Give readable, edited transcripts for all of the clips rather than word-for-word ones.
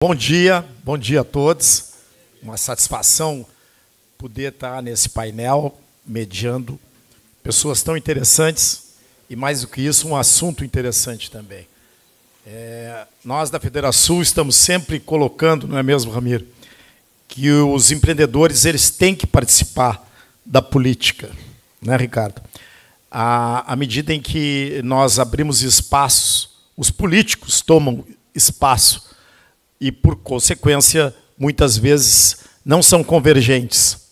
Bom dia a todos. Uma satisfação poder estar nesse painel, mediando pessoas tão interessantes e, mais do que isso, um assunto interessante também. Nós, da Federação, estamos sempre colocando, não é mesmo, Ramiro, que os empreendedores eles têm que participar da política, né, Ricardo? À medida em que nós abrimos espaços, os políticos tomam espaço e, por consequência, muitas vezes não são convergentes.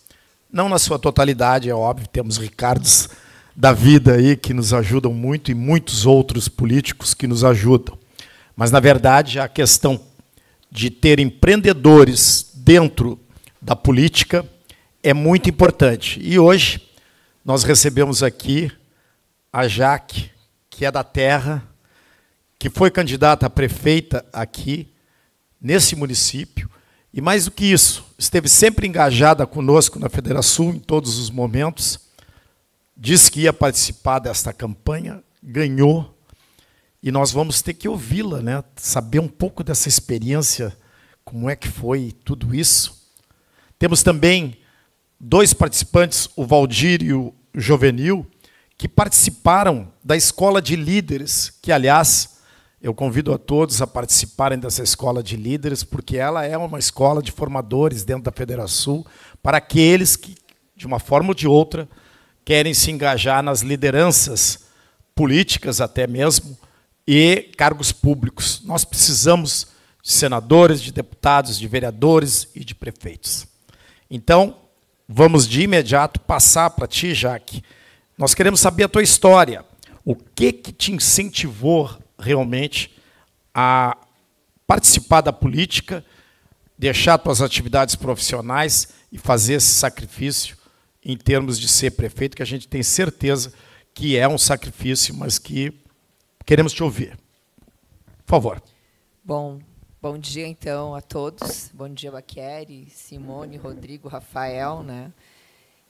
Não na sua totalidade, é óbvio, temos Ricardos da vida aí que nos ajudam muito e muitos outros políticos que nos ajudam. Mas, na verdade, a questão de ter empreendedores dentro da política é muito importante. E hoje nós recebemos aqui a Jaque, que é da terra, que foi candidata a prefeita aqui, nesse município, e mais do que isso, esteve sempre engajada conosco na Federação em todos os momentos, disse que ia participar desta campanha, ganhou, e nós vamos ter que ouvi-la, né? Saber um pouco dessa experiência, como é que foi tudo isso. Temos também dois participantes, o Valdir e o Jovenil, que participaram da Escola de Líderes, que, aliás, eu convido a todos a participarem dessa Escola de Líderes, porque ela é uma escola de formadores dentro da Federação para aqueles que, de uma forma ou de outra, querem se engajar nas lideranças políticas até mesmo e cargos públicos. Nós precisamos de senadores, de deputados, de vereadores e de prefeitos. Então, vamos de imediato passar para ti, Jaque. Nós queremos saber a tua história. O que te incentivou realmente a participar da política, deixar suas atividades profissionais e fazer esse sacrifício em termos de ser prefeito, que a gente tem certeza que é um sacrifício, mas que queremos te ouvir. Por favor. Bom dia, então, a todos. Bom dia, Baqueri, Simone, Rodrigo, Rafael, né?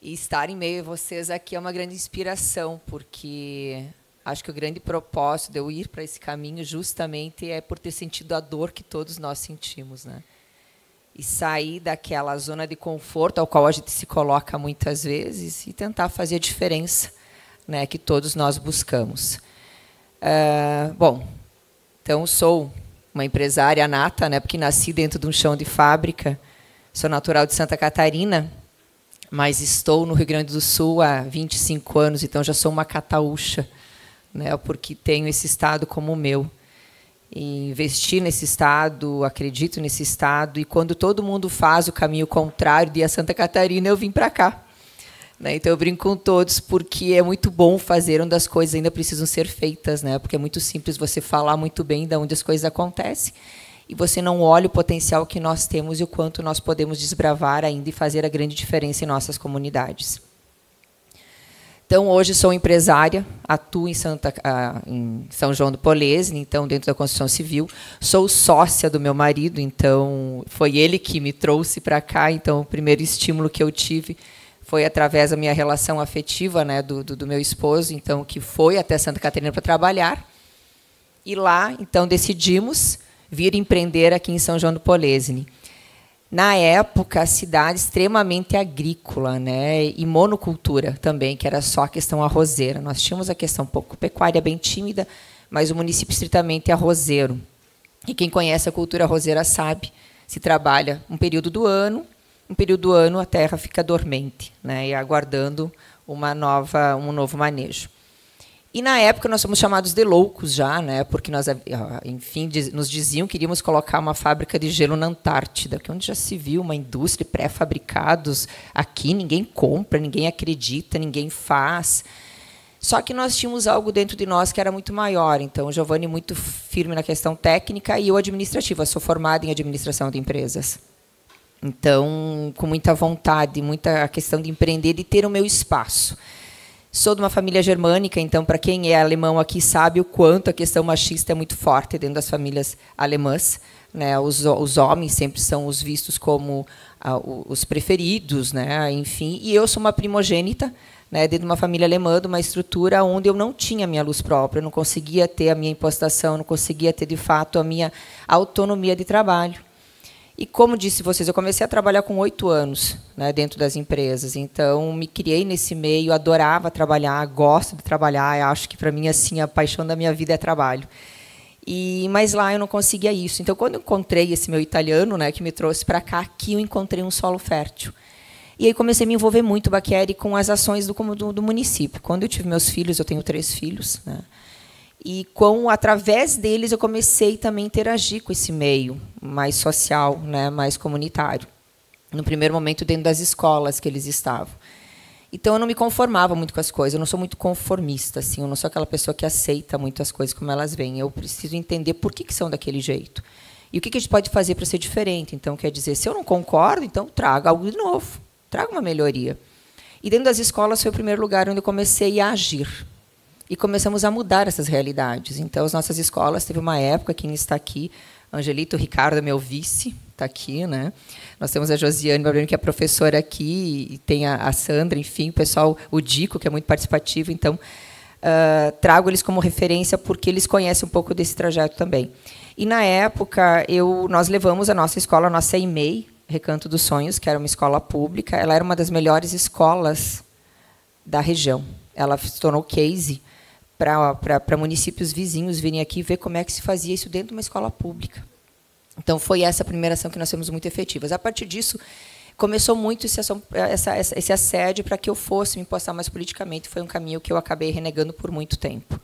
E estar em meio a vocês aqui é uma grande inspiração, porque acho que o grande propósito de eu ir para esse caminho justamente é por ter sentido a dor que todos nós sentimos, né? E sair daquela zona de conforto ao qual a gente se coloca muitas vezes e tentar fazer a diferença, né, que todos nós buscamos. Então sou uma empresária nata, né, porque nasci dentro de um chão de fábrica, sou natural de Santa Catarina, mas estou no Rio Grande do Sul há 25 anos, então já sou uma cataúcha, né, porque tenho esse estado como o meu. E investi nesse estado, acredito nesse estado, e quando todo mundo faz o caminho contrário de a Santa Catarina, eu vim para cá. Né, então, eu brinco com todos, porque é muito bom fazer onde as coisas ainda precisam ser feitas, né, porque é muito simples você falar muito bem de onde as coisas acontecem, e você não olha o potencial que nós temos e o quanto nós podemos desbravar ainda e fazer a grande diferença em nossas comunidades. Então, hoje sou empresária, atuo em São João do Polesne, então, dentro da construção civil. Sou sócia do meu marido, então, foi ele que me trouxe para cá. Então, o primeiro estímulo que eu tive foi através da minha relação afetiva, né, do meu esposo, então, que foi até Santa Catarina para trabalhar. E lá, então, decidimos vir empreender aqui em São João do Polesne. Na época, a cidade extremamente agrícola, né, e monocultura também, que era só a questão arrozeira. Nós tínhamos a questão um pouco pecuária bem tímida, mas o município estritamente arrozeiro. E quem conhece a cultura arrozeira sabe, se trabalha um período do ano a terra fica dormente, né, e aguardando um novo manejo. E, na época, nós fomos chamados de loucos já, né, porque nós, enfim, nos diziam que iríamos colocar uma fábrica de gelo na Antártida, que é onde já se viu uma indústria de pré-fabricados. Aqui ninguém compra, ninguém acredita, ninguém faz. Só que nós tínhamos algo dentro de nós que era muito maior. Então, o Giovanni muito firme na questão técnica e eu administrativa. Sou formada em administração de empresas. Então, com muita vontade, muita questão de empreender e ter o meu espaço. Sou de uma família germânica, então, para quem é alemão aqui, sabe o quanto a questão machista é muito forte dentro das famílias alemãs. Né? Os homens sempre são os vistos como os preferidos, né? Enfim. E eu sou uma primogênita, né, dentro de uma família alemã, de uma estrutura onde eu não tinha a minha luz própria, eu não conseguia ter a minha impostação, não conseguia ter, de fato, a minha autonomia de trabalho. E, como disse vocês, eu comecei a trabalhar com 8 anos, né, dentro das empresas. Então, me criei nesse meio, adorava trabalhar, gosto de trabalhar. Acho que, para mim, assim, a paixão da minha vida é trabalho. Mas lá eu não conseguia isso. Então, quando eu encontrei esse meu italiano, né, que me trouxe para cá, aqui eu encontrei um solo fértil. E aí comecei a me envolver muito, Baqueri, com as ações do município. Quando eu tive meus filhos, eu tenho 3 filhos, né? E através deles eu comecei também a interagir com esse meio mais social, né, mais comunitário. No primeiro momento, dentro das escolas que eles estavam. Então, eu não me conformava muito com as coisas. Eu não sou muito conformista, assim. Eu não sou aquela pessoa que aceita muito as coisas como elas vêm. Eu preciso entender por que são daquele jeito. E o que a gente pode fazer para ser diferente. Então, quer dizer, se eu não concordo, então traga algo de novo. Traga uma melhoria. E dentro das escolas foi o primeiro lugar onde eu comecei a agir. E começamos a mudar essas realidades. Então, as nossas escolas, teve uma época, quem está aqui, Angelito Ricardo, meu vice, está aqui, né? Nós temos a Josiane Barbeiro, que é professora aqui, e tem a Sandra, enfim, o pessoal, o Dico, que é muito participativo. Então, trago eles como referência, porque eles conhecem um pouco desse trajeto também. E, na época, nós levamos a nossa escola, a nossa EMEI, Recanto dos Sonhos, que era uma escola pública. Ela era uma das melhores escolas da região. Ela se tornou case para municípios vizinhos virem aqui ver como é que se fazia isso dentro de uma escola pública. Então, foi essa a primeira ação que nós fomos muito efetivas. A partir disso, começou muito esse assédio para que eu fosse me postar mais politicamente. Foi um caminho que eu acabei renegando por muito tempo.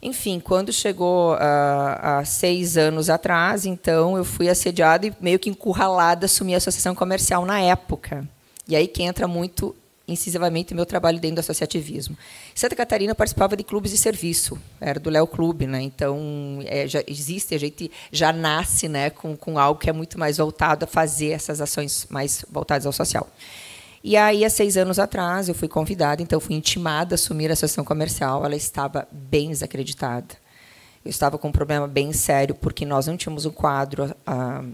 Enfim, quando chegou há 6 anos atrás, então, eu fui assediada e meio que encurralada, assumi a associação comercial na época. E aí que entra muito incisivamente meu trabalho dentro do associativismo. Santa Catarina eu participava de clubes de serviço, era do Léo Clube, né? Então já existe, a gente já nasce, né, com algo que é muito mais voltado a fazer essas ações mais voltadas ao social. E aí, há 6 anos atrás, eu fui convidada, então fui intimada a assumir a associação comercial. Ela estava bem desacreditada. Eu estava com um problema bem sério, porque nós não tínhamos um quadro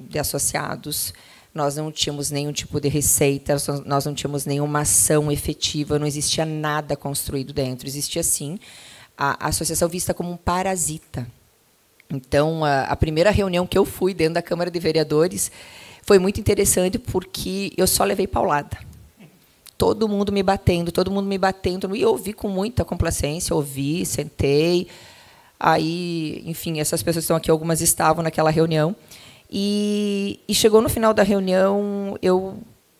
de associados, nós não tínhamos nenhum tipo de receita, nós não tínhamos nenhuma ação efetiva, não existia nada construído dentro. Existia, sim, a associação vista como um parasita. Então, a primeira reunião que eu fui dentro da Câmara de Vereadores foi muito interessante, porque eu só levei paulada. Todo mundo me batendo, e eu ouvi com muita complacência, ouvi, sentei. Aí, enfim, essas pessoas que estão aqui, algumas estavam naquela reunião. E chegou no final da reunião,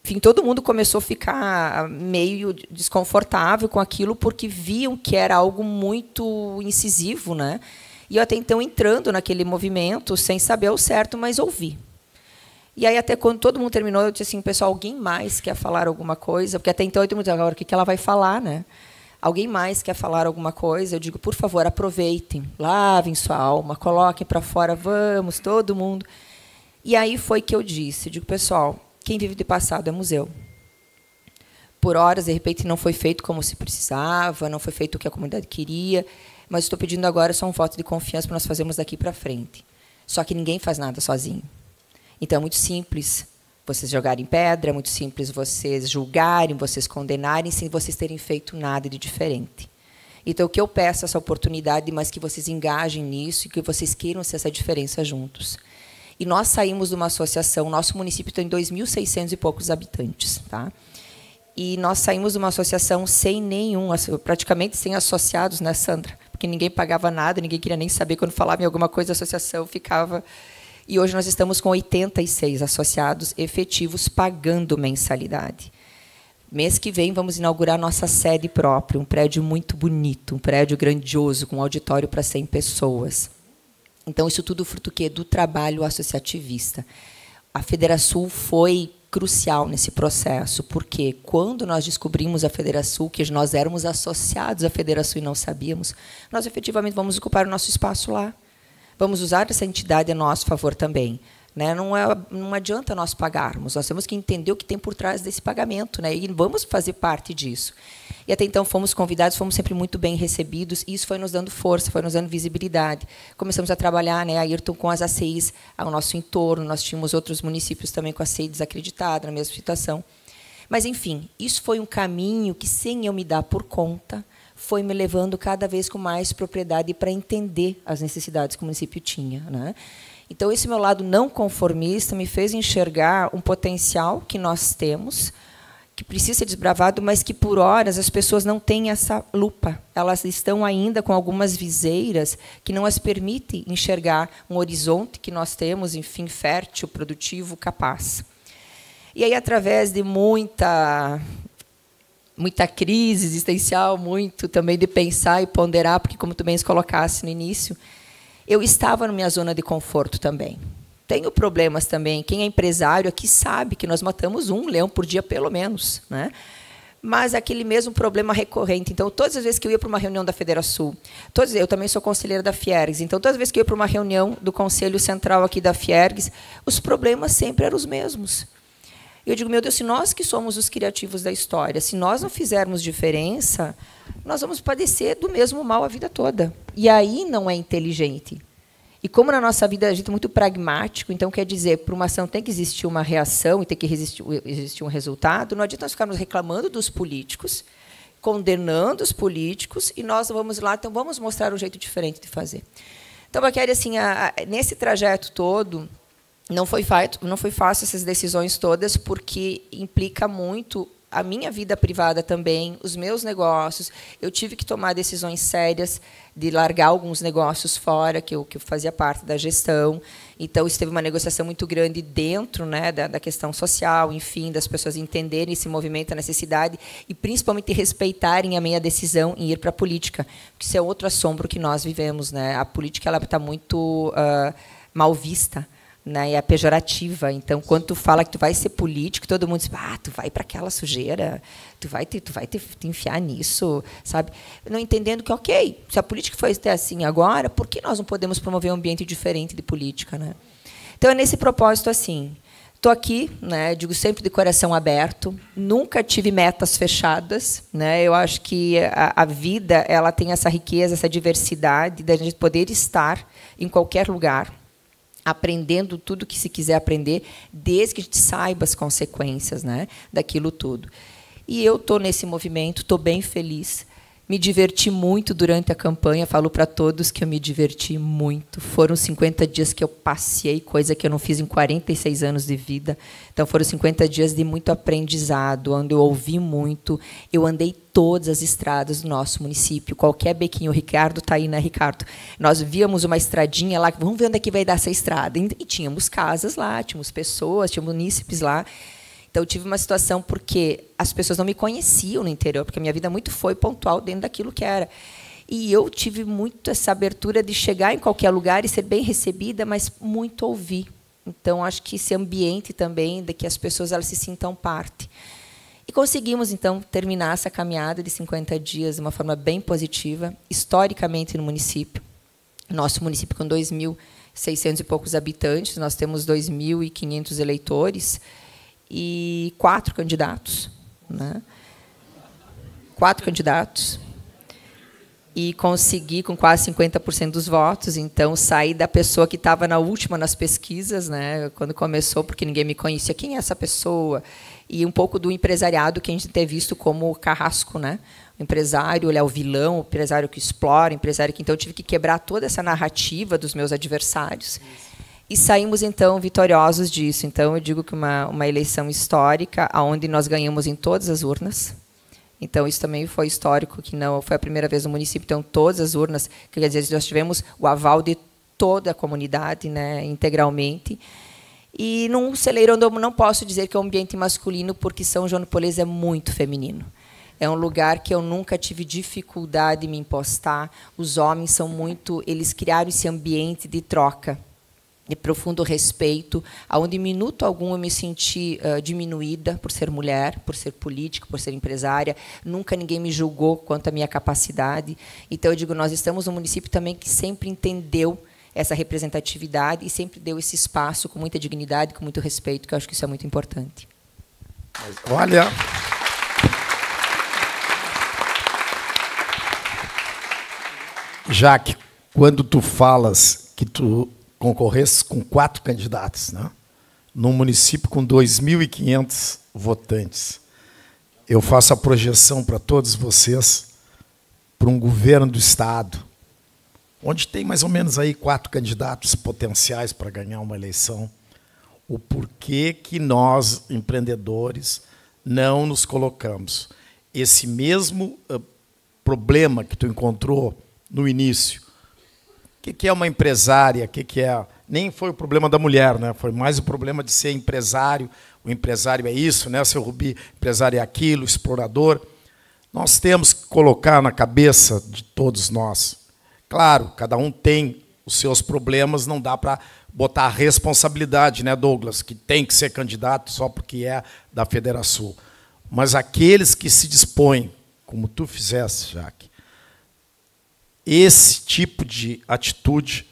enfim, todo mundo começou a ficar meio desconfortável com aquilo, porque viam que era algo muito incisivo, né? E eu até então entrando naquele movimento, sem saber ao certo, mas ouvi. E aí, até quando todo mundo terminou, eu disse assim, pessoal, alguém mais quer falar alguma coisa? Porque até então eu tenho agora o que ela vai falar, né? Alguém mais quer falar alguma coisa? Eu digo, por favor, aproveitem, lavem sua alma, coloquem para fora, vamos, todo mundo. E aí foi que eu disse, eu digo, pessoal, quem vive de passado é museu. Por horas, de repente, não foi feito como se precisava, não foi feito o que a comunidade queria, mas estou pedindo agora só um voto de confiança para nós fazermos daqui para frente. Só que ninguém faz nada sozinho. Então, é muito simples vocês jogarem pedra, é muito simples vocês julgarem, vocês condenarem, sem vocês terem feito nada de diferente. Então, o que eu peço é essa oportunidade, mas que vocês engajem nisso e que vocês queiram ser essa diferença juntos. E nós saímos de uma associação, nosso município tem 2.600 e poucos habitantes, tá? E nós saímos de uma associação sem praticamente sem associados, né, Sandra? Porque ninguém pagava nada, ninguém queria nem saber. Quando falava em alguma coisa, a associação ficava... E hoje nós estamos com 86 associados efetivos pagando mensalidade. Mês que vem vamos inaugurar nossa sede própria, um prédio muito bonito, um prédio grandioso, com um auditório para 100 pessoas. Então, isso tudo fruto do trabalho associativista. A Federação foi crucial nesse processo, porque quando nós descobrimos a Federação, que nós éramos associados à Federação e não sabíamos, nós efetivamente vamos ocupar o nosso espaço lá. Vamos usar essa entidade a nosso favor também. Né? Não adianta nós pagarmos, nós temos que entender o que tem por trás desse pagamento, né? E vamos fazer parte disso. E até então fomos convidados, fomos sempre muito bem recebidos, e isso foi nos dando força, foi nos dando visibilidade. Começamos a trabalhar, né, Ayrton, com as ACIs ao nosso entorno, nós tínhamos outros municípios também com a ACI desacreditada, na mesma situação. Mas, enfim, isso foi um caminho que, sem eu me dar por conta, foi me levando cada vez com mais propriedade para entender as necessidades que o município tinha, né? Então, esse meu lado não conformista me fez enxergar um potencial que nós temos, que precisa ser desbravado, mas que, por horas, as pessoas não têm essa lupa. Elas estão ainda com algumas viseiras que não as permitem enxergar um horizonte que nós temos, enfim, fértil, produtivo, capaz. E aí, através de muita crise existencial, muito também de pensar e ponderar, porque, como tu bem se colocasse no início, eu estava na minha zona de conforto também. Tenho problemas também. Quem é empresário aqui sabe que nós matamos um leão por dia, pelo menos, né? Mas aquele mesmo problema recorrente. Então, todas as vezes que eu ia para uma reunião da Federação, eu também sou conselheira da Fiergs, então, todas as vezes que eu ia para uma reunião do Conselho Central aqui da Fiergs, os problemas sempre eram os mesmos. Eu digo, meu Deus, se nós que somos os criativos da história, se nós não fizermos diferença, nós vamos padecer do mesmo mal a vida toda. E aí não é inteligente. E como na nossa vida a gente é muito pragmático, então quer dizer, para uma ação tem que existir uma reação e tem que existir um resultado, não adianta nós ficarmos reclamando dos políticos, condenando os políticos, e nós vamos lá, então vamos mostrar um jeito diferente de fazer. Então, Baqueri, assim, nesse trajeto todo, não foi fácil essas decisões todas, porque implica muito a minha vida privada também, os meus negócios. Eu tive que tomar decisões sérias de largar alguns negócios fora, que eu fazia parte da gestão. Então, isso teve uma negociação muito grande dentro, né, da questão social, enfim, das pessoas entenderem esse movimento, a necessidade, e, principalmente, respeitarem a minha decisão em ir para a política, porque isso é outro assombro que nós vivemos, né? A política está muito mal vista, né, é pejorativa. Então, quando tu fala que tu vai ser político, todo mundo diz, tu vai para aquela sujeira, tu vai te enfiar nisso, sabe? Não entendendo que, ok, se a política foi até assim agora, por que nós não podemos promover um ambiente diferente de política, né? Então, é nesse propósito assim. Estou aqui, né, digo sempre de coração aberto, nunca tive metas fechadas, né? Eu acho que a vida ela tem essa riqueza, essa diversidade, da gente poder estar em qualquer lugar, aprendendo tudo que se quiser aprender, desde que a gente saiba as consequências, né, daquilo tudo. E eu estou nesse movimento, estou bem feliz. Me diverti muito durante a campanha, falo para todos que eu me diverti muito. Foram 50 dias que eu passei, coisa que eu não fiz em 46 anos de vida. Então, foram 50 dias de muito aprendizado, onde eu ouvi muito. Eu andei todas as estradas do nosso município, qualquer bequinho. O Ricardo está aí, né, Ricardo? Nós víamos uma estradinha lá, vamos ver onde é que vai dar essa estrada. E tínhamos casas lá, tínhamos pessoas, tínhamos munícipes lá. Então, eu tive uma situação porque as pessoas não me conheciam no interior, porque a minha vida muito foi pontual dentro daquilo que era. E eu tive muito essa abertura de chegar em qualquer lugar e ser bem recebida, mas muito ouvir. Então, acho que esse ambiente também, de que as pessoas elas se sintam parte. E conseguimos, então, terminar essa caminhada de 50 dias de uma forma bem positiva, historicamente, no município. Nosso município, com 2.600 e poucos habitantes, nós temos 2.500 eleitores, e 4 candidatos, né? 4 candidatos, e consegui com quase 50% dos votos. Então, saí da pessoa que estava na última nas pesquisas, né, quando começou, porque ninguém me conhecia. Quem é essa pessoa? E um pouco do empresariado que a gente tem visto como carrasco, né? O empresário, ele é o vilão, o empresário que explora, o empresário que... Então, eu tive que quebrar toda essa narrativa dos meus adversários. E saímos, então, vitoriosos disso. Então, eu digo que uma eleição histórica, onde nós ganhamos em todas as urnas. Então, isso também foi histórico, que não foi a primeira vez no município. Então, todas as urnas, quer dizer, nós tivemos o aval de toda a comunidade, né, integralmente. E num celeiro onde eu não posso dizer que é um ambiente masculino, porque São João do Polese é muito feminino. É um lugar que eu nunca tive dificuldade de me impostar. Os homens são muito... Eles criaram esse ambiente de troca, de profundo respeito, onde, em minuto algum, eu me senti diminuída por ser mulher, por ser política, por ser empresária. Nunca ninguém me julgou quanto à minha capacidade. Então, eu digo, nós estamos num município também que sempre entendeu essa representatividade e sempre deu esse espaço com muita dignidade, com muito respeito, que eu acho que isso é muito importante. Olha... Jaque, quando tu falas que tu concorresse com 4 candidatos, né, num município com 2.500 votantes, eu faço a projeção para todos vocês, para um governo do Estado, onde tem mais ou menos aí 4 candidatos potenciais para ganhar uma eleição, o porquê que nós, empreendedores, não nos colocamos. Esse mesmo problema que tu encontrou no início, o que é uma empresária, o que é... Nem foi o problema da mulher, né? Foi mais o problema de ser empresário. O empresário é isso, né, seu Rubi? Empresário é aquilo, explorador. Nós temos que colocar na cabeça de todos nós. Claro, cada um tem os seus problemas, não dá para botar a responsabilidade, né, Douglas, que tem que ser candidato só porque é da Federação. Mas aqueles que se dispõem, como tu fizeste, Jaque, esse tipo de atitude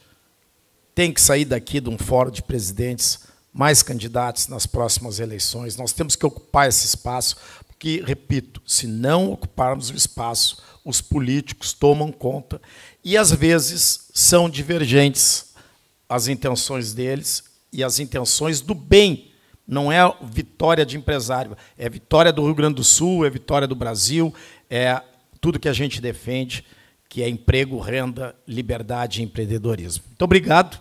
tem que sair daqui de um fórum de presidentes, mais candidatos nas próximas eleições. Nós temos que ocupar esse espaço, porque, repito, se não ocuparmos o espaço, os políticos tomam conta e, às vezes, são divergentes as intenções deles e as intenções do bem. Não é vitória de empresário, é vitória do Rio Grande do Sul, é vitória do Brasil, é tudo que a gente defende, que é emprego, renda, liberdade e empreendedorismo. Muito obrigado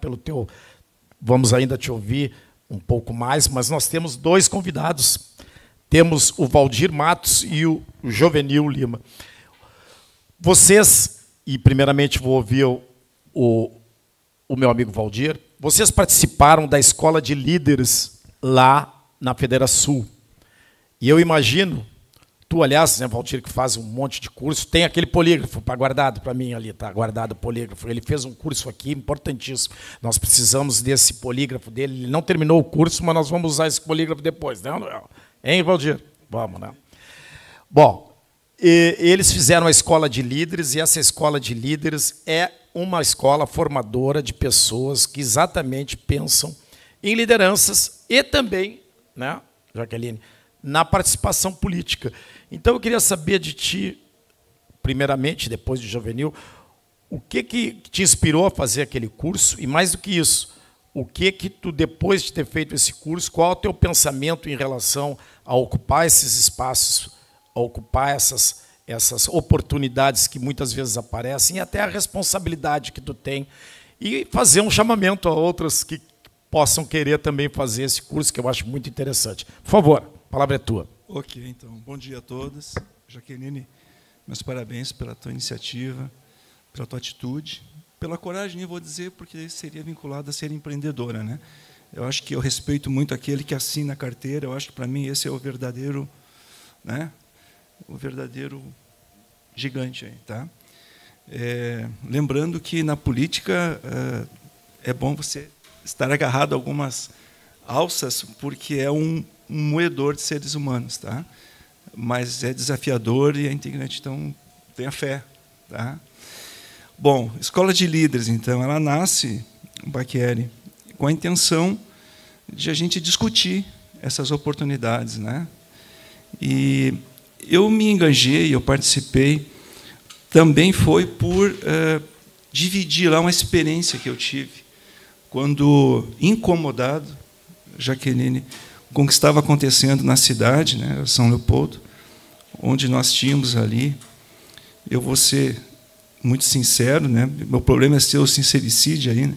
pelo teu... Vamos ainda te ouvir um pouco mais, mas nós temos 2 convidados. Temos o Valdir Matos e o Jovenil Lima. Vocês, e primeiramente vou ouvir o meu amigo Valdir, vocês participaram da escola de líderes lá na Federação. E eu imagino, tu, aliás, né, Valdir, que faz um monte de curso, tem aquele polígrafo, está guardado para mim ali, está guardado o polígrafo. Ele fez um curso aqui importantíssimo. Nós precisamos desse polígrafo dele. Ele não terminou o curso, mas nós vamos usar esse polígrafo depois, né, Noel? Hein, Valdir? Vamos, né? Bom, eles fizeram a escola de líderes, e essa escola de líderes é uma escola formadora de pessoas que exatamente pensam em lideranças e também, né, Jaqueline, na participação política. Então, eu queria saber de ti, primeiramente, depois de Jovenil, o que te inspirou a fazer aquele curso, e mais do que isso, o que tu, depois de ter feito esse curso, qual é o teu pensamento em relação a ocupar esses espaços, a ocupar essas oportunidades que muitas vezes aparecem, e até a responsabilidade que tu tem, e fazer um chamamento a outras que possam querer também fazer esse curso, que eu acho muito interessante. Por favor, a palavra é tua. Ok, então, bom dia a todos. Jaqueline, meus parabéns pela tua iniciativa, pela tua atitude, pela coragem, eu vou dizer, porque seria vinculado a ser empreendedora, né? Eu acho que eu respeito muito aquele que assina a carteira, eu acho que, para mim, esse é o verdadeiro, né? O verdadeiro gigante aí, tá? Lembrando que, na política, é bom você estar agarrado a algumas alças, porque é um moedor de seres humanos, tá? Mas é desafiador e é integrante, então tenha fé, tá? Bom, escola de líderes, então, ela nasce, Baqueri, com a intenção de a gente discutir essas oportunidades, né? E eu me engajei, eu participei, também foi por dividir lá uma experiência que eu tive, quando, incomodado, Jaqueline, com o que estava acontecendo na cidade, né, São Leopoldo, onde nós tínhamos ali, eu vou ser muito sincero, né, meu problema é ser o sincericídio aí, né,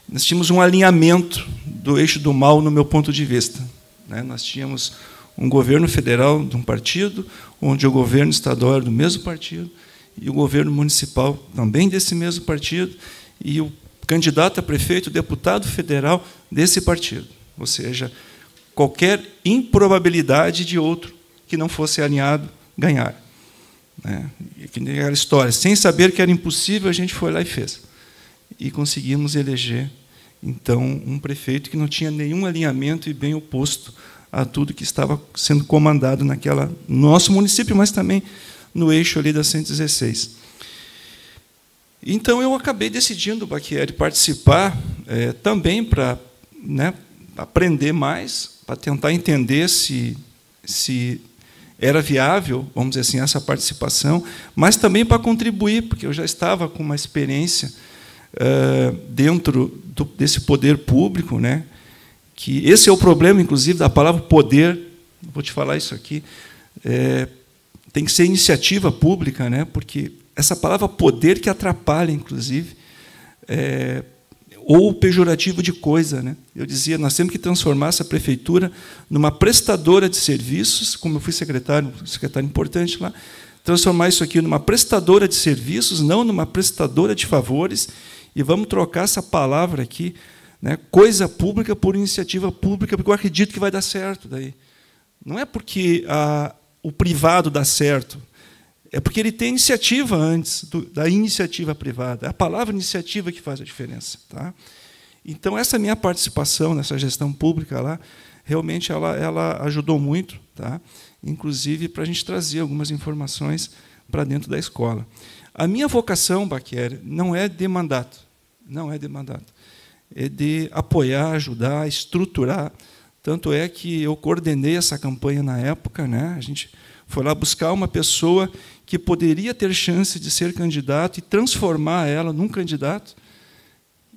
nós tínhamos um alinhamento do eixo do mal no meu ponto de vista, né, nós tínhamos um governo federal de um partido, onde o governo estadual era do mesmo partido, e o governo municipal também desse mesmo partido, e o candidato a prefeito, deputado federal desse partido, ou seja, qualquer improbabilidade de outro que não fosse alinhado ganhar. Né? E que nem aquela história, sem saber que era impossível, a gente foi lá e fez. E conseguimos eleger, então, um prefeito que não tinha nenhum alinhamento e bem oposto a tudo que estava sendo comandado no nosso município, mas também no eixo ali da 116. Então, eu acabei decidindo, Baqueri, participar também para, né, aprender mais, para tentar entender se era viável, vamos dizer assim, essa participação, mas também para contribuir, porque eu já estava com uma experiência dentro desse poder público, né? Que esse é o problema, inclusive, da palavra poder. Vou te falar isso aqui. Tem que ser iniciativa pública, né? Porque essa palavra poder que atrapalha, inclusive, ou pejorativo de coisa, né? Eu dizia, nós temos que transformar essa prefeitura numa prestadora de serviços, como eu fui secretário importante lá, transformar isso aqui numa prestadora de serviços, não numa prestadora de favores, e vamos trocar essa palavra aqui, né, coisa pública por iniciativa pública, porque eu acredito que vai dar certo daí. Não é porque o privado dá certo, é porque ele tem iniciativa antes da iniciativa privada. É a palavra iniciativa que faz a diferença. Tá? Então, essa minha participação nessa gestão pública lá, realmente ela ajudou muito, tá? Inclusive para a gente trazer algumas informações para dentro da escola. A minha vocação, Baqueri, não é de mandato, não é de mandato, é de apoiar, ajudar, estruturar. Tanto é que eu coordenei essa campanha na época, né? A gente foi lá buscar uma pessoa que poderia ter chance de ser candidato e transformar ela num candidato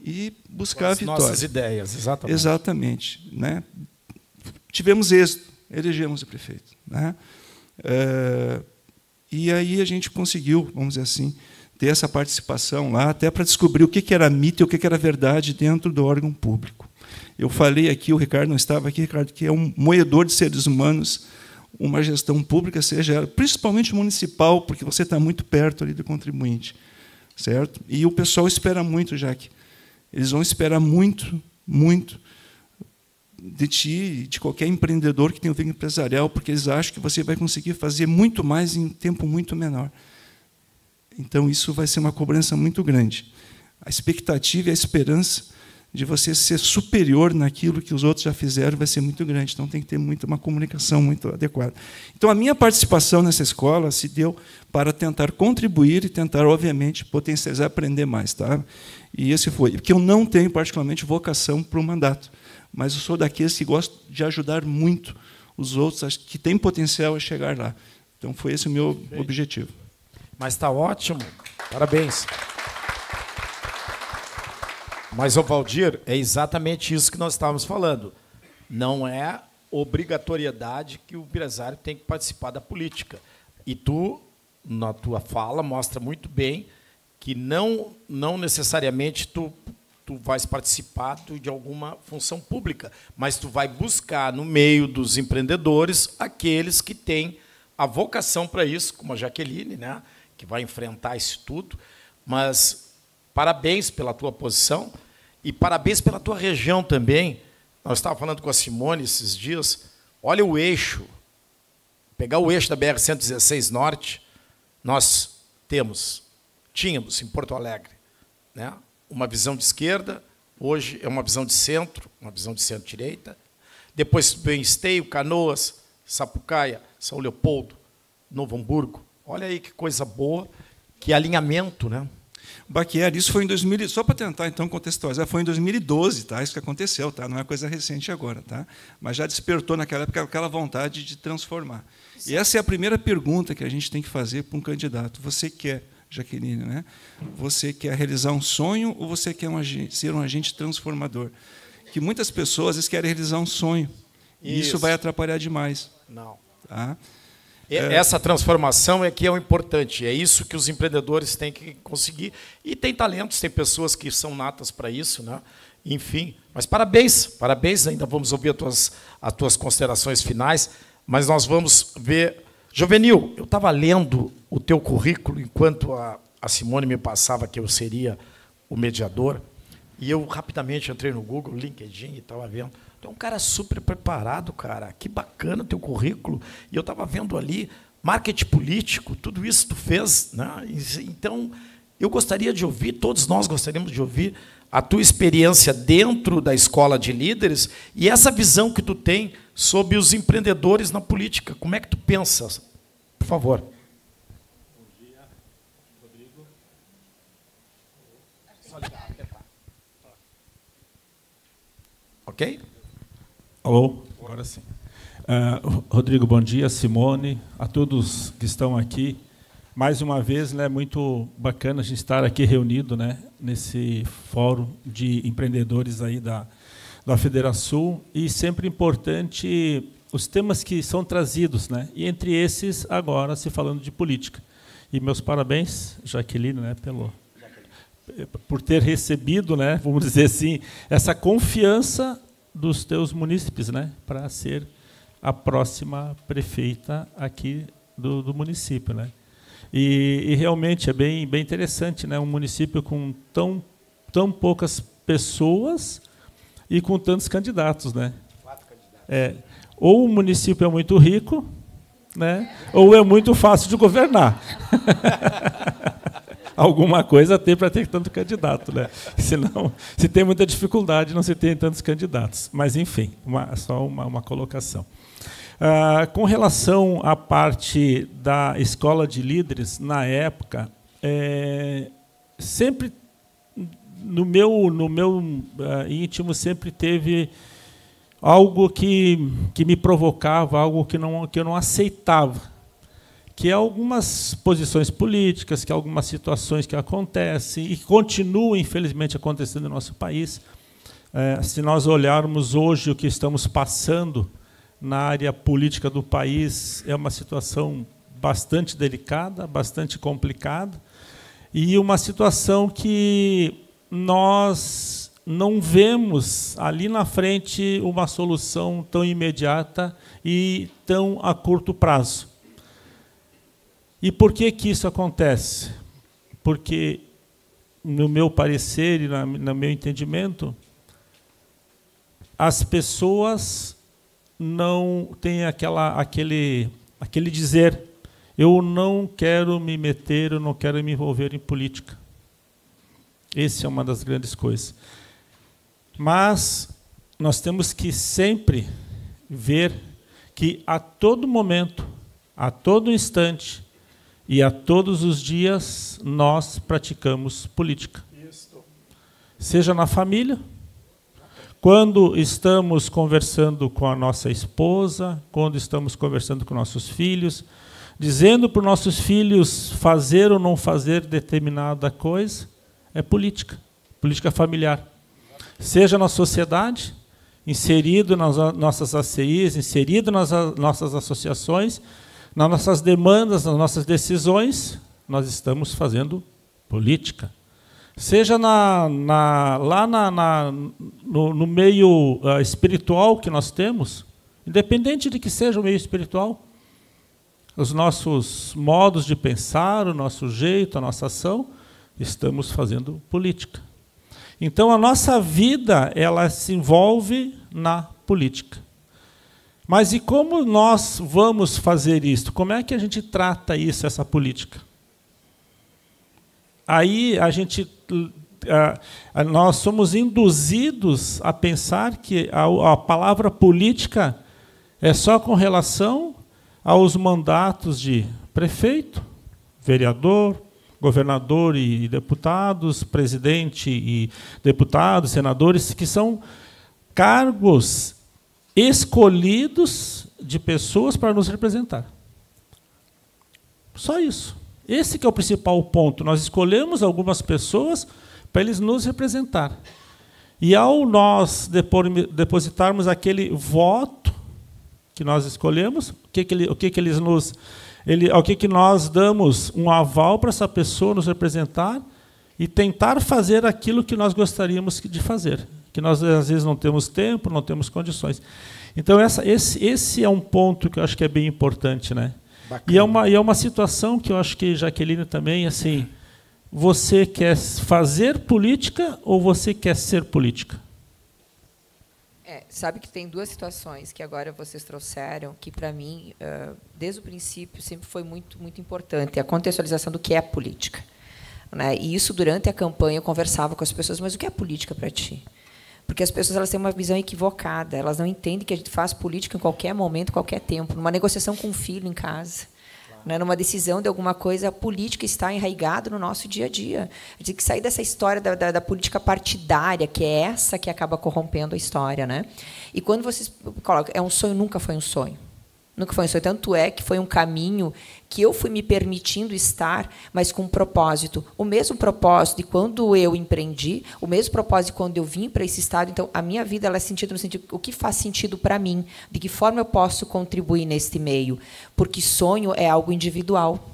e buscar a vitória. Nossas ideias, exatamente. Exatamente, né? Tivemos êxito, elegemos o prefeito, né? E aí a gente conseguiu, vamos dizer assim, ter essa participação lá, até para descobrir o que era mito e o que era verdade dentro do órgão público. Eu falei aqui, o Ricardo não estava aqui, Ricardo, que é um moedor de seres humanos, uma gestão pública, seja ela, principalmente municipal, porque você está muito perto ali do contribuinte, certo? E o pessoal espera muito, Jaque. Eles vão esperar muito, muito de ti, de qualquer empreendedor que tem um vínculo empresarial, porque eles acham que você vai conseguir fazer muito mais em tempo muito menor. Então, isso vai ser uma cobrança muito grande. A expectativa e a esperança de você ser superior naquilo que os outros já fizeram vai ser muito grande. Então, tem que ter uma comunicação muito adequada. Então, a minha participação nessa escola se deu para tentar contribuir e tentar, obviamente, potencializar, aprender mais. Tá? E esse foi. Porque eu não tenho, particularmente, vocação para o mandato, mas eu sou daqueles que gostam de ajudar muito os outros, acho que têm potencial a chegar lá. Então, foi esse o meu objetivo. Mas está ótimo. Parabéns. Mas, ô Valdir, é exatamente isso que nós estávamos falando. Não é obrigatoriedade que o empresário tem que participar da política. E tu, na tua fala, mostra muito bem que não necessariamente tu vais participar de alguma função pública, mas tu vai buscar, no meio dos empreendedores, aqueles que têm a vocação para isso, como a Jaqueline, né, que vai enfrentar isso tudo. Mas parabéns pela tua posição e parabéns pela tua região também. Nós estávamos falando com a Simone esses dias. Olha o eixo. Pegar o eixo da BR-116 Norte, nós tínhamos em Porto Alegre, né, uma visão de esquerda, hoje é uma visão de centro-direita. Depois vem Esteio, Canoas, Sapucaia, São Leopoldo, Novo Hamburgo. Olha aí que coisa boa, que alinhamento, né? Baqueri, isso foi em 2000, só para tentar então contextualizar, foi em 2012, tá? Isso que aconteceu, tá? Não é coisa recente agora, tá? Mas já despertou naquela época aquela vontade de transformar. Sim. E essa é a primeira pergunta que a gente tem que fazer para um candidato. Você quer, Jaqueline, né? Você quer realizar um sonho ou você quer ser um agente transformador? Que muitas pessoas às vezes querem realizar um sonho. E isso vai atrapalhar demais. Não. Tá? Essa transformação é que é o importante. É isso que os empreendedores têm que conseguir. E tem talentos, tem pessoas que são natas para isso, né? Enfim. Mas parabéns, parabéns. Ainda vamos ouvir as tuas considerações finais. Mas nós vamos ver. Jovenil, eu estava lendo o teu currículo enquanto a Simone me passava que eu seria o mediador. E eu rapidamente entrei no Google, LinkedIn, e estava vendo. Tu é um cara super preparado, cara. Que bacana o teu currículo. E eu estava vendo ali, marketing político, tudo isso tu fez, né? Então, eu gostaria de ouvir, todos nós gostaríamos de ouvir a tua experiência dentro da escola de líderes e essa visão que tu tem sobre os empreendedores na política. Como é que tu pensas? Por favor. Bom dia, Rodrigo. Só ligar, apertar. Ok? Alô? Agora sim. Rodrigo, bom dia. Simone, a todos que estão aqui. Mais uma vez, né, muito bacana a gente estar aqui reunido, né, nesse fórum de empreendedores aí da Federação. E sempre importante os temas que são trazidos, né, e entre esses, agora, se falando de política. E meus parabéns, Jaqueline, né, por ter recebido, né, vamos dizer assim, essa confiança dos teus munícipes, né, para ser a próxima prefeita aqui do município, né? E realmente é bem interessante, né, um município com tão poucas pessoas e com tantos candidatos, né? 4 candidatos. Ou o município é muito rico, né, ou é muito fácil de governar. Alguma coisa tem para ter tanto candidato, né? Senão, se tem muita dificuldade, não se tem tantos candidatos. Mas, enfim, só uma colocação. Com relação à parte da escola de líderes, na época, sempre, no meu íntimo, sempre teve algo que me provocava, algo que eu não aceitava, que é algumas posições políticas, que algumas situações que acontecem e continuam, infelizmente, acontecendo no nosso país. Se nós olharmos hoje o que estamos passando na área política do país, é uma situação bastante delicada, bastante complicada, e uma situação que nós não vemos ali na frente uma solução tão imediata e tão a curto prazo. E por que isso acontece? Porque, no meu parecer e no meu entendimento, as pessoas não têm aquele dizer: eu não quero me meter, eu não quero me envolver em política. Essa é uma das grandes coisas. Mas nós temos que sempre ver que a todo momento, a todo instante e a todos os dias nós praticamos política. Seja na família, quando estamos conversando com a nossa esposa, quando estamos conversando com nossos filhos, dizendo para os nossos filhos fazer ou não fazer determinada coisa, é política, política familiar. Seja na sociedade, inserido nas nossas ACIs, inserido nas nossas associações, nas nossas demandas, nas nossas decisões, nós estamos fazendo política. Seja lá no meio espiritual que nós temos, independente de que seja o meio espiritual, os nossos modos de pensar, o nosso jeito, a nossa ação, estamos fazendo política. Então, a nossa vida, ela se envolve na política. Mas e como nós vamos fazer isso? Como é que a gente trata isso, essa política? Aí nós somos induzidos a pensar que a palavra política é só com relação aos mandatos de prefeito, vereador, governador e deputados, presidente e deputados, senadores, que são cargos escolhidos de pessoas para nos representar. Só isso. Esse que é o principal ponto. Nós escolhemos algumas pessoas para eles nos representar. E ao nós depositarmos aquele voto que nós escolhemos, ao que nós damos um aval para essa pessoa nos representar e tentar fazer aquilo que nós gostaríamos de fazer, que nós às vezes não temos tempo, não temos condições. Então esse é um ponto que eu acho que é bem importante, né? E é uma situação que eu acho que, Jaqueline, também, assim, você quer fazer política ou você quer ser política? Sabe que tem duas situações que agora vocês trouxeram, que, para mim, desde o princípio, sempre foi muito, muito importante, a contextualização do que é política. Né? E isso, durante a campanha, eu conversava com as pessoas, mas o que é política para ti? Porque as pessoas elas têm uma visão equivocada, elas não entendem que a gente faz política em qualquer momento, qualquer tempo, numa negociação com um filho em casa, né, numa decisão de alguma coisa, a política está enraizada no nosso dia a dia. A gente tem que sair dessa história da política partidária, que é essa que acaba corrompendo a história. Né? E quando vocês colocam, é um sonho, nunca foi um sonho. Nunca foi um sonho. Tanto é que foi um caminho que eu fui me permitindo estar, mas com um propósito. O mesmo propósito de quando eu empreendi, o mesmo propósito de quando eu vim para esse estado. Então, a minha vida ela é sentido no sentido o que faz sentido para mim, de que forma eu posso contribuir neste meio. Porque sonho é algo individual.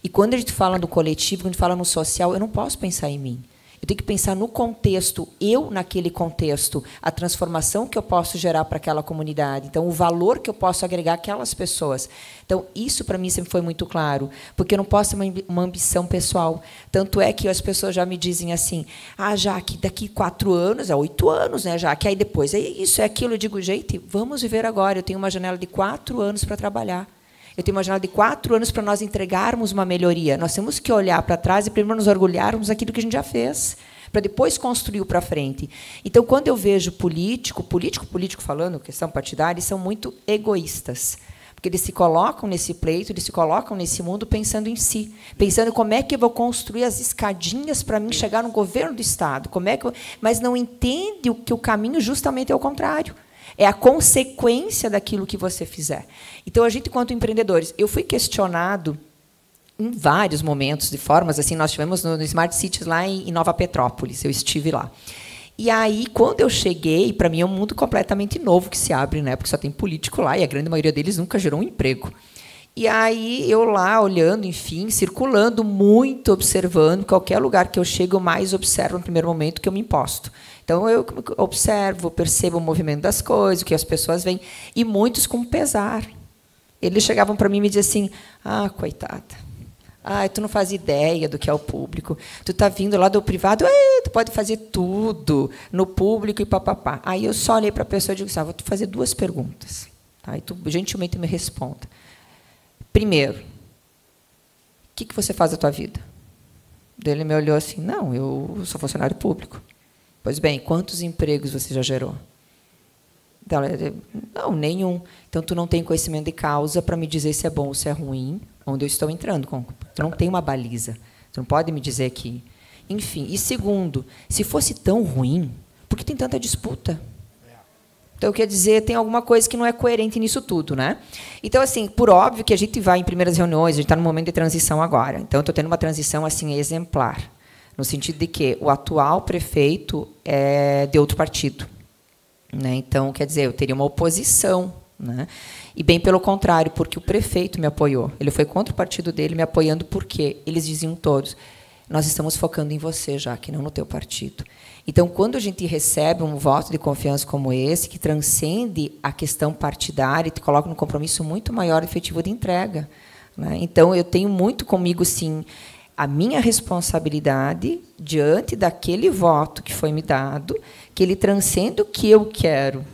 E quando a gente fala no coletivo, quando a gente fala no social, eu não posso pensar em mim. Eu tenho que pensar no contexto, eu naquele contexto, a transformação que eu posso gerar para aquela comunidade, então o valor que eu posso agregar àquelas pessoas. Então, isso para mim sempre foi muito claro, porque eu não posso ter uma ambição pessoal. Tanto é que as pessoas já me dizem assim, Jaque, daqui 4 anos, 8 anos, né, Jaque? Aí depois, é isso, é aquilo. Eu digo, gente, vamos viver agora. Eu tenho uma janela de 4 anos para trabalhar. Eu tenho uma janela de 4 anos para nós entregarmos uma melhoria. Nós temos que olhar para trás e primeiro nos orgulharmos daquilo que a gente já fez, para depois construir para frente. Então, quando eu vejo político falando, questão partidária, eles são muito egoístas. Porque eles se colocam nesse pleito, eles se colocam nesse mundo pensando em si, pensando como é que eu vou construir as escadinhas para mim chegar no governo do Estado, mas não entende que o caminho justamente é o contrário. É a consequência daquilo que você fizer. Então, a gente, enquanto empreendedores, eu fui questionado em vários momentos, de formas assim. Nós estivemos no Smart Cities lá em Nova Petrópolis, eu estive lá. E aí, quando eu cheguei, para mim é um mundo completamente novo que se abre, né? Porque só tem político lá e a grande maioria deles nunca gerou um emprego. E aí, eu lá, olhando, enfim, circulando muito, observando. Qualquer lugar que eu chego, eu mais observo no primeiro momento que eu me imposto. Então, eu observo, percebo o movimento das coisas, o que as pessoas veem, e muitos com pesar. Eles chegavam para mim e me diziam assim, coitada, tu não faz ideia do que é o público, tu está vindo lá do privado, tu pode fazer tudo no público e papapá. Aí eu só olhei para a pessoa e digo assim, vou te fazer 2 perguntas. Tá? E tu gentilmente me responda. Primeiro, o que você faz da tua vida? Ele me olhou assim, não, eu sou funcionário público. Pois bem, quantos empregos você já gerou? Não, nenhum. Então, tu não tem conhecimento de causa para me dizer se é bom ou se é ruim, onde eu estou entrando. Tu não tem uma baliza. Tu não pode me dizer que... Enfim. E segundo, se fosse tão ruim, por que tem tanta disputa? Então, quer dizer, tem alguma coisa que não é coerente nisso tudo, né? Então, assim, por óbvio que a gente vai em primeiras reuniões, a gente está no momento de transição agora. Então, eu estou tendo uma transição assim exemplar, no sentido de que o atual prefeito é de outro partido, né? Então, quer dizer, eu teria uma oposição, né? E bem pelo contrário, porque o prefeito me apoiou. Ele foi contra o partido dele, me apoiando, porque eles diziam todos, nós estamos focando em você, Jaque, não no teu partido. Então, quando a gente recebe um voto de confiança como esse, que transcende a questão partidária e te coloca num compromisso muito maior e efetivo de entrega, né? Então, eu tenho muito comigo, sim, a minha responsabilidade diante daquele voto que foi me dado, que ele transcende o que eu quero,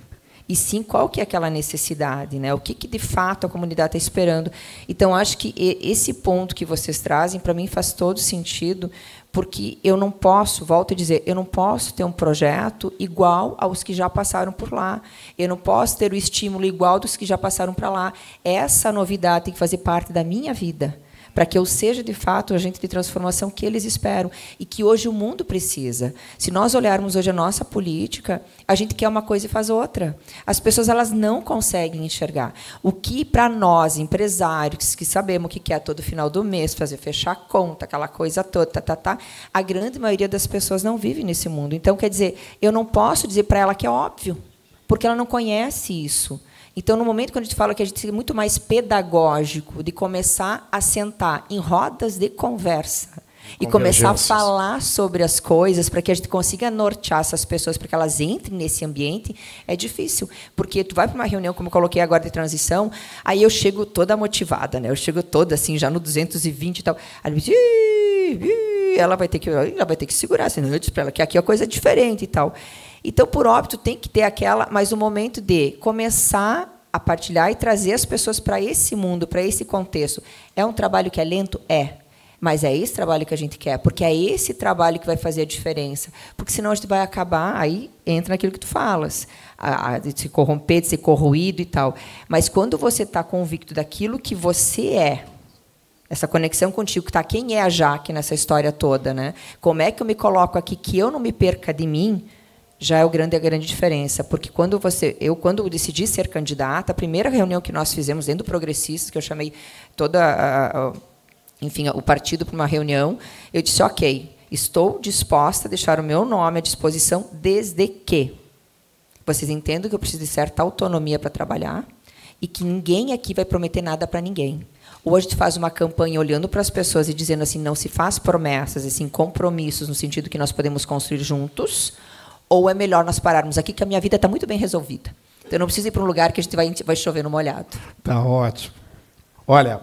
e sim qual que é aquela necessidade, né? O que de fato a comunidade está esperando. Então, acho que esse ponto que vocês trazem, para mim, faz todo sentido, porque eu não posso, volto a dizer, eu não posso ter um projeto igual aos que já passaram por lá. Eu não posso ter o estímulo igual dos que já passaram para lá. Essa novidade tem que fazer parte da minha vida, para que eu seja, de fato, o agente de transformação que eles esperam e que hoje o mundo precisa. Se nós olharmos hoje a nossa política, a gente quer uma coisa e faz outra. As pessoas elas não conseguem enxergar. O que, para nós, empresários, que sabemos o que é todo final do mês, fechar a conta, aquela coisa toda, a grande maioria das pessoas não vive nesse mundo. Então, quer dizer, eu não posso dizer para ela que é óbvio, porque ela não conhece isso. Então, no momento que a gente fala que a gente é muito mais pedagógico, de começar a sentar em rodas de conversa e começar a falar sobre as coisas para que a gente consiga nortear essas pessoas para que elas entrem nesse ambiente, é difícil. Porque tu vai para uma reunião, como eu coloquei agora, de transição, aí eu chego toda motivada, né? Eu chego toda assim, já no 220 e tal. Aí ela vai ter que segurar, assim, eu disse para ela que aqui a coisa é diferente e tal. Então, por óbvio, tem que ter mas o momento de começar a partilhar e trazer as pessoas para esse mundo, para esse contexto. É um trabalho que é lento? É. Mas é esse trabalho que a gente quer, porque é esse trabalho que vai fazer a diferença. Porque senão a gente vai acabar, aí entra naquilo que tu falas, de se corromper, de ser corroído e tal. Mas quando você está convicto daquilo que você é, essa conexão contigo, que está quem é a Jaque nessa história toda, né? Como é que eu me coloco aqui, que eu não me perca de mim, já é a grande diferença, porque quando eu decidi ser candidata, a primeira reunião que nós fizemos dentro do Progressistas, que eu chamei enfim, o partido para uma reunião, eu disse, ok, estou disposta a deixar o meu nome à disposição desde que vocês entendam que eu preciso de certa autonomia para trabalhar e que ninguém aqui vai prometer nada para ninguém. Ou a gente faz uma campanha olhando para as pessoas e dizendo assim, não se faz promessas, e sim compromissos, no sentido que nós podemos construir juntos, ou é melhor nós pararmos aqui, que a minha vida está muito bem resolvida. Então, eu não preciso ir para um lugar que a gente vai chover no molhado. Tá ótimo. Olha,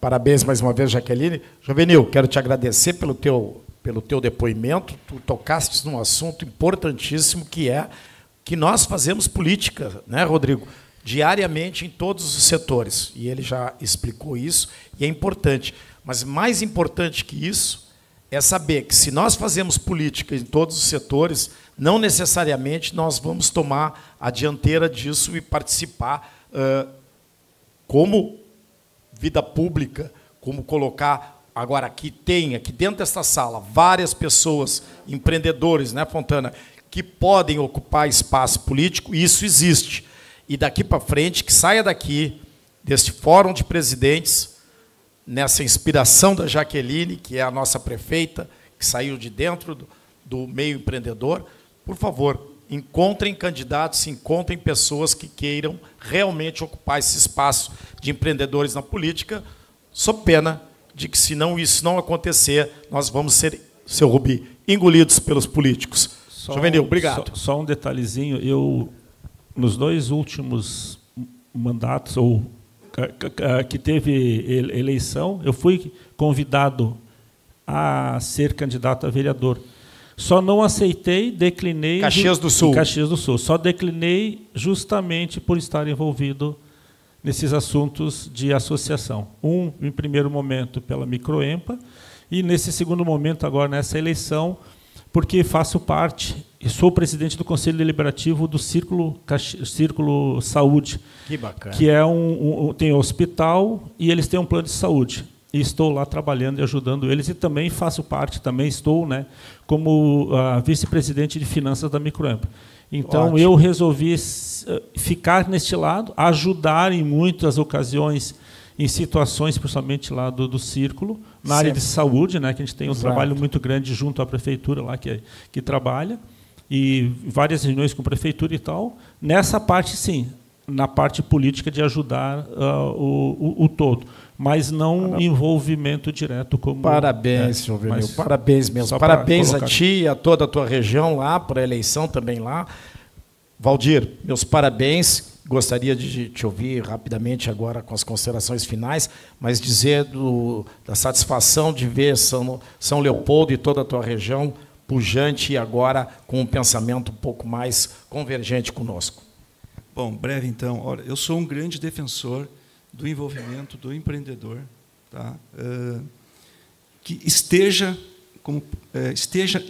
parabéns mais uma vez, Jaqueline. Jovenil, quero te agradecer pelo teu depoimento. Tu tocaste num assunto importantíssimo, que é que nós fazemos política, né, Rodrigo? Diariamente em todos os setores. E ele já explicou isso, e é importante. Mas mais importante que isso é saber que, se nós fazemos política em todos os setores, não necessariamente nós vamos tomar a dianteira disso e participar como vida pública, como colocar... Agora, aqui dentro desta sala, várias pessoas, empreendedores, né, Fontana, que podem ocupar espaço político, e isso existe. E daqui para frente, que saia daqui, deste Fórum de Presidentes, nessa inspiração da Jaqueline, que é a nossa prefeita, que saiu de dentro do meio empreendedor, por favor, encontrem candidatos, encontrem pessoas que queiram realmente ocupar esse espaço de empreendedores na política, sob pena de que, se isso não acontecer, nós vamos ser, seu Rubi, engolidos pelos políticos. Jovenil, obrigado. Só um detalhezinho, nos 2 últimos mandatos, ou que teve eleição, eu fui convidado a ser candidato a vereador. Só não aceitei, declinei... Caxias do Sul. Caxias do Sul. Só declinei justamente por estar envolvido nesses assuntos de associação. Em primeiro momento, pela Microempa, e, nesse segundo momento, agora, nessa eleição, porque faço parte, e sou presidente do Conselho Deliberativo do Círculo Saúde. Que bacana. Que é tem um hospital e eles têm um plano de saúde. E estou lá trabalhando e ajudando eles, e também faço parte, também estou, né, como vice-presidente de finanças da Microempa. Então, ótimo, eu resolvi ficar neste lado, ajudar em muitas ocasiões, em situações, principalmente lá do Círculo, na área de saúde, né, que a gente tem um trabalho muito grande junto à prefeitura lá que trabalha, e várias reuniões com a prefeitura e tal. Nessa parte, sim, na parte política de ajudar o todo, mas não envolvimento direto como... Parabéns, Jovenil, parabéns mesmo. Parabéns a ti e a toda a tua região lá, por a eleição também lá. Valdir, meus parabéns. Gostaria de te ouvir rapidamente agora com as considerações finais, mas dizer da satisfação de ver São Leopoldo e toda a tua região pujante, e agora com um pensamento um pouco mais convergente conosco. Bom, breve então. Olha, eu sou um grande defensor do envolvimento do empreendedor, tá? Que esteja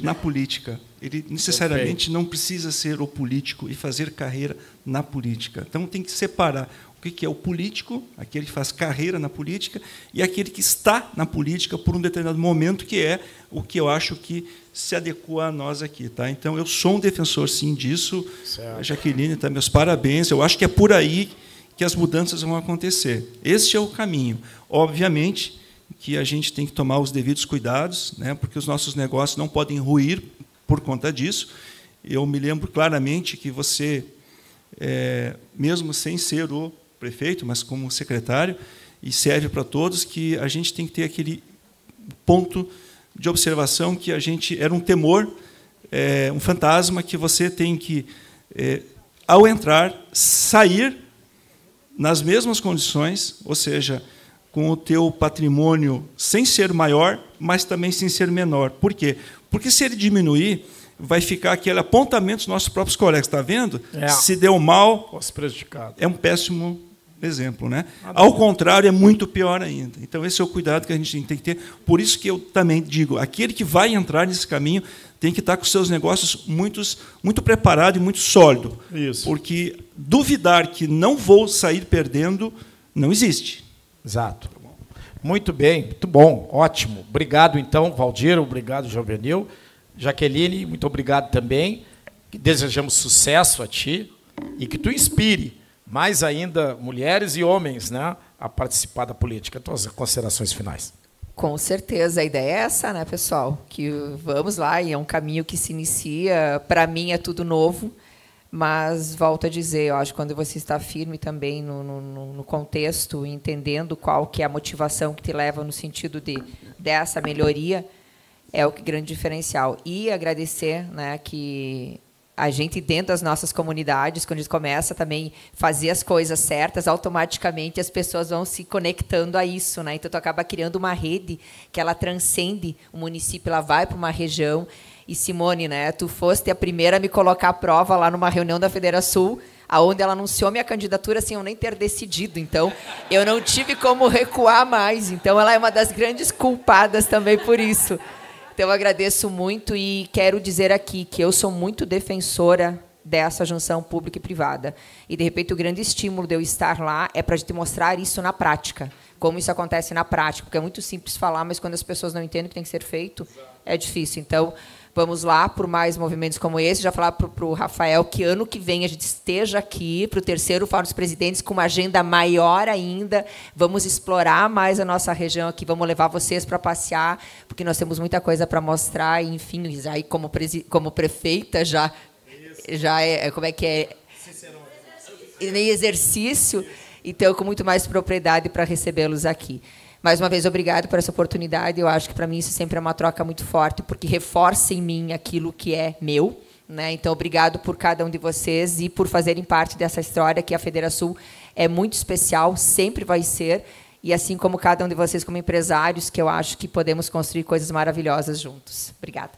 na política. Ele necessariamente não precisa ser o político e fazer carreira na política. Então, tem que separar o que é o político, aquele que faz carreira na política, e aquele que está na política por um determinado momento, que é o que eu acho que se adequa a nós aqui. Tá? Então, eu sou um defensor, sim, disso. Certo. Jaqueline, tá, meus parabéns. Eu acho que é por aí que as mudanças vão acontecer. Este é o caminho. Obviamente que a gente tem que tomar os devidos cuidados, né, porque os nossos negócios não podem ruir por conta disso. Eu me lembro claramente que você, mesmo sem ser o prefeito, mas como secretário, e serve para todos, que a gente tem que ter aquele ponto de observação que a gente era um temor, um fantasma que você tem que, ao entrar, sair nas mesmas condições, ou seja, com o teu patrimônio sem ser maior, mas também sem ser menor. Por quê? Porque, se ele diminuir, vai ficar aquele apontamento dos nossos próprios colegas. Está vendo? Se deu mal, prejudicado. É um péssimo exemplo, né? Ao contrário, é muito pior ainda. Então, esse é o cuidado que a gente tem que ter. Por isso que eu também digo, aquele que vai entrar nesse caminho tem que estar com os seus negócios muito preparado e muito sólido. Isso. Porque duvidar que não vou sair perdendo não existe. Exato. Muito bem, muito bom, ótimo. Obrigado, então, Valdir, obrigado, Jovenil. Jaqueline, muito obrigado também. Desejamos sucesso a ti e que tu inspire mais ainda mulheres e homens, né, a participar da política. Tuas considerações finais. Com certeza, a ideia é essa, né, pessoal? Que vamos lá, e é um caminho que se inicia. Para mim é tudo novo. Mas, volto a dizer, eu acho que quando você está firme também no contexto, entendendo qual que é a motivação que te leva no sentido dessa melhoria, é o que grande diferencial. E agradecer, né, que a gente, dentro das nossas comunidades, quando a gente começa também a fazer as coisas certas, automaticamente as pessoas vão se conectando a isso, né? Então, tu acaba criando uma rede que ela transcende o município, ela vai para uma região. E, Simone, né, tu foste a primeira a me colocar à prova lá numa reunião da Federação, onde ela anunciou minha candidatura sem eu nem ter decidido. Então, eu não tive como recuar mais. Então, ela é uma das grandes culpadas também por isso. Então, eu agradeço muito e quero dizer aqui que eu sou muito defensora dessa junção pública e privada. E, de repente, o grande estímulo de eu estar lá é para a gente mostrar isso na prática, como isso acontece na prática, porque é muito simples falar, mas quando as pessoas não entendem o que tem que ser feito, é difícil. Então, vamos lá por mais movimentos como esse. Já falar para o Rafael que ano que vem a gente esteja aqui para o 3º Fórum dos Presidentes com uma agenda maior ainda. Vamos explorar mais a nossa região aqui, vamos levar vocês para passear, porque nós temos muita coisa para mostrar. E, enfim, aí como prefeita já é, como é que é? Nem exercício. Então, com muito mais propriedade para recebê-los aqui. Mais uma vez, obrigado por essa oportunidade. Eu acho que, para mim, isso sempre é uma troca muito forte, porque reforça em mim aquilo que é meu, né? Então, obrigado por cada um de vocês e por fazerem parte dessa história, que a Federação é muito especial, sempre vai ser, e assim como cada um de vocês como empresários, que eu acho que podemos construir coisas maravilhosas juntos. Obrigada.